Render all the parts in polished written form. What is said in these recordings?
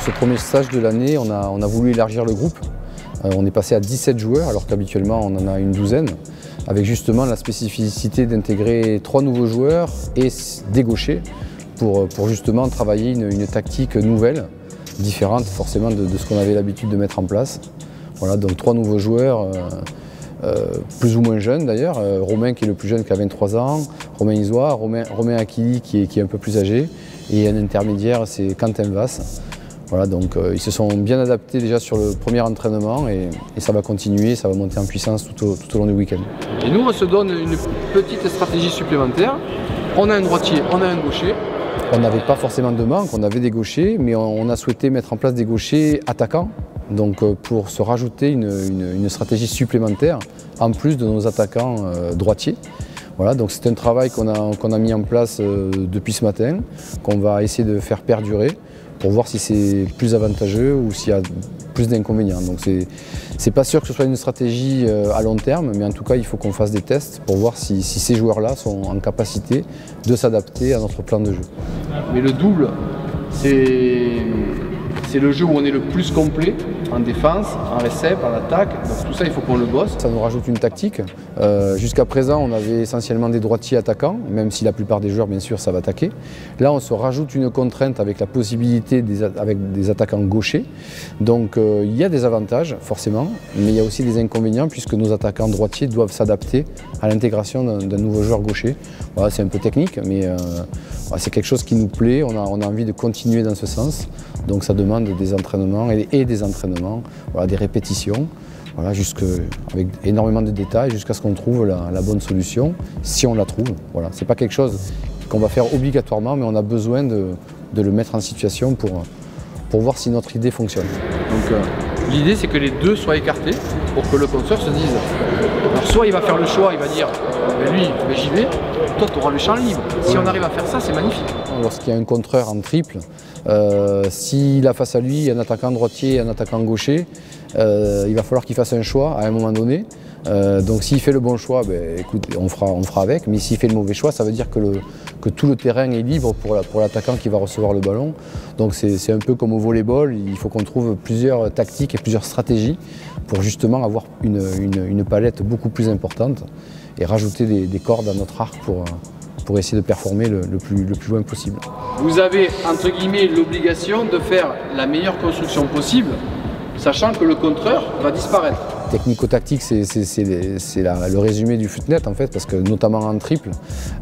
ce premier stage de l'année, on a voulu élargir le groupe. On est passé à 17 joueurs alors qu'habituellement on en a une douzaine, avec justement la spécificité d'intégrer 3 nouveaux joueurs et des gauchers pour justement travailler une tactique nouvelle, différente forcément de ce qu'on avait l'habitude de mettre en place. Voilà, donc 3 nouveaux joueurs, plus ou moins jeunes d'ailleurs. Romain qui est le plus jeune qui a 23 ans, Romain Isoire, Romain Akili qui est un peu plus âgé, et un intermédiaire, c'est Quentin Vasse. Voilà, donc ils se sont bien adaptés déjà sur le premier entraînement et ça va continuer, ça va monter en puissance tout au long du week-end. Et nous on se donne une petite stratégie supplémentaire. On a un droitier, on a un gaucher. On n'avait pas forcément de manque, on avait des gauchers, mais on a souhaité mettre en place des gauchers attaquants, donc pour se rajouter une stratégie supplémentaire en plus de nos attaquants droitiers. Voilà, donc c'est un travail qu'on a mis en place depuis ce matin, qu'on va essayer de faire perdurer pour voir si c'est plus avantageux ou s'il y a plus d'inconvénients. Donc c'est pas sûr que ce soit une stratégie à long terme, mais en tout cas il faut qu'on fasse des tests pour voir si ces joueurs-là sont en capacité de s'adapter à notre plan de jeu. Mais le double, c'est le jeu où on est le plus complet en défense, en récep, en attaque. Donc tout ça, il faut qu'on le bosse. Ça nous rajoute une tactique. Jusqu'à présent, on avait essentiellement des droitiers attaquants, même si la plupart des joueurs, bien sûr, savent attaquer. Là, on se rajoute une contrainte avec la possibilité avec des attaquants gauchers. Donc il y a des avantages, forcément, mais il y a aussi des inconvénients puisque nos attaquants droitiers doivent s'adapter à l'intégration d'un nouveau joueur gaucher. Voilà, c'est un peu technique, mais c'est quelque chose qui nous plaît. On a envie de continuer dans ce sens. Donc ça demande des entraînements et des entraînements, voilà, des répétitions, voilà, avec énormément de détails jusqu'à ce qu'on trouve la bonne solution, si on la trouve. Voilà. Ce n'est pas quelque chose qu'on va faire obligatoirement, mais on a besoin de le mettre en situation pour voir si notre idée fonctionne. Donc l'idée c'est que les deux soient écartés pour que le contreur se dise, alors soit il va faire le choix, il va dire lui j'y vais, toi tu auras le champ libre. Si on arrive à faire ça, c'est magnifique. Lorsqu'il y a un contreur en triple, s'il a face à lui un attaquant droitier et un attaquant gaucher, il va falloir qu'il fasse un choix à un moment donné. Donc s'il fait le bon choix, écoute, on fera avec, mais s'il fait le mauvais choix, ça veut dire que tout le terrain est libre pour l'attaquant qui va recevoir le ballon. Donc c'est un peu comme au volleyball, il faut qu'on trouve plusieurs tactiques et plusieurs stratégies pour justement avoir une palette beaucoup plus importante et rajouter des cordes à notre arc pour essayer de performer le plus loin possible. Vous avez entre guillemets l'obligation de faire la meilleure construction possible, sachant que le contreur va disparaître. Technico-tactique, c'est le résumé du footnet en fait, parce que notamment en triple,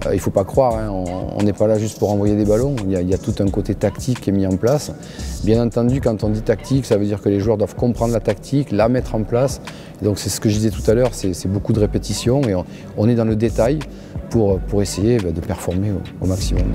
il ne faut pas croire, hein, on n'est pas là juste pour envoyer des ballons, il y a tout un côté tactique qui est mis en place. Bien entendu, quand on dit tactique, ça veut dire que les joueurs doivent comprendre la tactique, la mettre en place. Et donc c'est ce que je disais tout à l'heure, c'est beaucoup de répétitions et on est dans le détail pour essayer de performer au maximum.